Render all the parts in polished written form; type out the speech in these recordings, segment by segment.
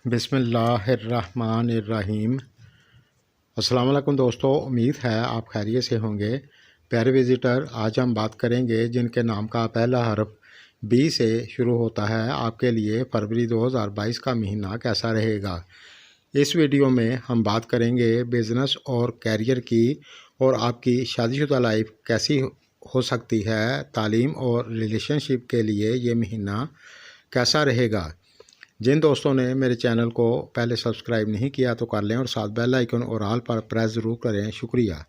बिस्मिल्लाहिर्रहमानिर्रहीम। अस्सलाम वालेकुम दोस्तों, उम्मीद है आप खैरियत से होंगे। प्यारे विज़िटर, आज हम बात करेंगे जिनके नाम का पहला हर्फ बी से शुरू होता है, आपके लिए फरवरी 2022 का महीना कैसा रहेगा। इस वीडियो में हम बात करेंगे बिज़नेस और कैरियर की, और आपकी शादीशुदा लाइफ कैसी हो सकती है। तालीम और रिलेशनशिप के लिए ये महीना कैसा रहेगा। जिन दोस्तों ने मेरे चैनल को पहले सब्सक्राइब नहीं किया तो कर लें, और साथ बेल आइकन और ऑल पर प्रेस ज़रूर करें, शुक्रिया।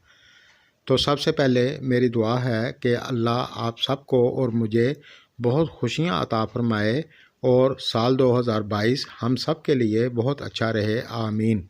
तो सबसे पहले मेरी दुआ है कि अल्लाह आप सबको और मुझे बहुत खुशियां अता फरमाए और साल 2022 हम सब के लिए बहुत अच्छा रहे, आमीन।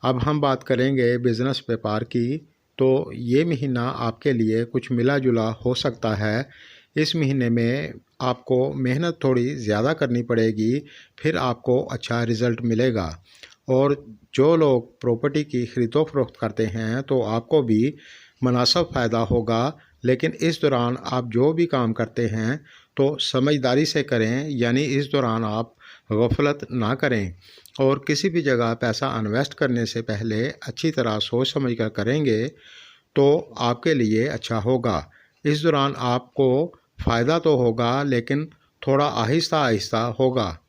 अब हम बात करेंगे बिज़नेस व्यापार की। तो ये महीना आपके लिए कुछ मिला जुला हो सकता है। इस महीने में आपको मेहनत थोड़ी ज़्यादा करनी पड़ेगी, फिर आपको अच्छा रिज़ल्ट मिलेगा। और जो लोग प्रॉपर्टी की ख़रीदो फरोख्त करते हैं तो आपको भी मुनासिब फ़ायदा होगा। लेकिन इस दौरान आप जो भी काम करते हैं तो समझदारी से करें, यानी इस दौरान आप गफलत ना करें, और किसी भी जगह पैसा इन्वेस्ट करने से पहले अच्छी तरह सोच समझ कर करेंगे तो आपके लिए अच्छा होगा। इस दौरान आपको फ़ायदा तो होगा लेकिन थोड़ा आहिस्ता आहिस्ता होगा।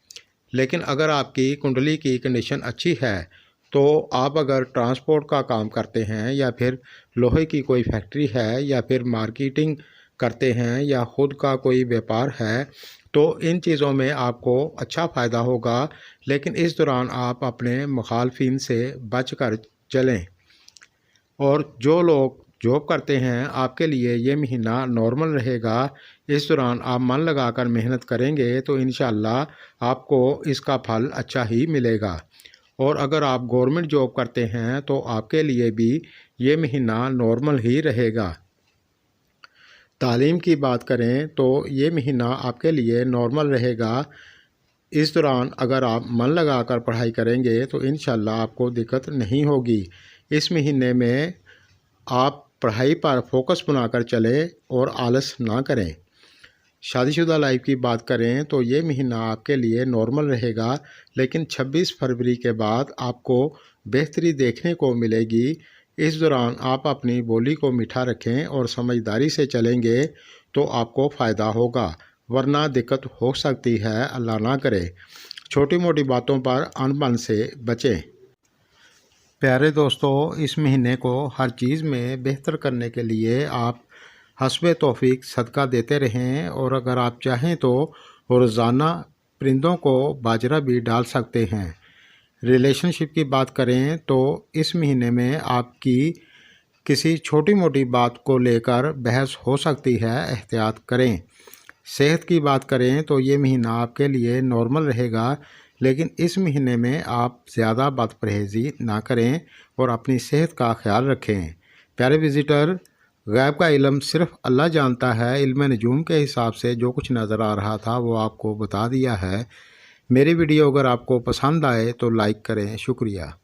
लेकिन अगर आपकी कुंडली की कंडीशन अच्छी है तो आप अगर ट्रांसपोर्ट का काम करते हैं, या फिर लोहे की कोई फैक्ट्री है, या फिर मार्केटिंग करते हैं, या ख़ुद का कोई व्यापार है, तो इन चीज़ों में आपको अच्छा फ़ायदा होगा। लेकिन इस दौरान आप अपने मुखालफिन से बच कर चलें। और जो लोग जॉब करते हैं, आपके लिए ये महीना नॉर्मल रहेगा। इस दौरान आप मन लगाकर मेहनत करेंगे तो इंशाअल्लाह आपको इसका फल अच्छा ही मिलेगा। और अगर आप गवर्नमेंट जॉब करते हैं तो आपके लिए भी ये महीना नॉर्मल ही रहेगा। तालीम की बात करें तो ये महीना आपके लिए नॉर्मल रहेगा। इस दौरान अगर आप मन लगाकर पढ़ाई करेंगे तो इंशाअल्लाह आपको दिक्कत नहीं होगी। इस महीने में आप पढ़ाई पर फोकस बनाकर चलें और आलस ना करें। शादीशुदा लाइफ की बात करें तो ये महीना आपके लिए नॉर्मल रहेगा, लेकिन 26 फरवरी के बाद आपको बेहतरी देखने को मिलेगी। इस दौरान आप अपनी बोली को मीठा रखें और समझदारी से चलेंगे तो आपको फ़ायदा होगा, वरना दिक्कत हो सकती है, अल्लाह ना करे। छोटी मोटी बातों पर अनबन से बचें। प्यारे दोस्तों, इस महीने को हर चीज़ में बेहतर करने के लिए आप हस्बे तौफीक सदका देते रहें, और अगर आप चाहें तो रोज़ाना परिंदों को बाजरा भी डाल सकते हैं। रिलेशनशिप की बात करें तो इस महीने में आपकी किसी छोटी मोटी बात को लेकर बहस हो सकती है, एहतियात करें। सेहत की बात करें तो ये महीना आपके लिए नॉर्मल रहेगा, लेकिन इस महीने में आप ज़्यादा बदपरहेज़ी ना करें और अपनी सेहत का ख्याल रखें। प्यारे विज़िटर, गैब का इल्म सिर्फ़ अल्लाह जानता है। इल्म नजूम के हिसाब से जो कुछ नज़र आ रहा था वो आपको बता दिया है। मेरी वीडियो अगर आपको पसंद आए तो लाइक करें, शुक्रिया।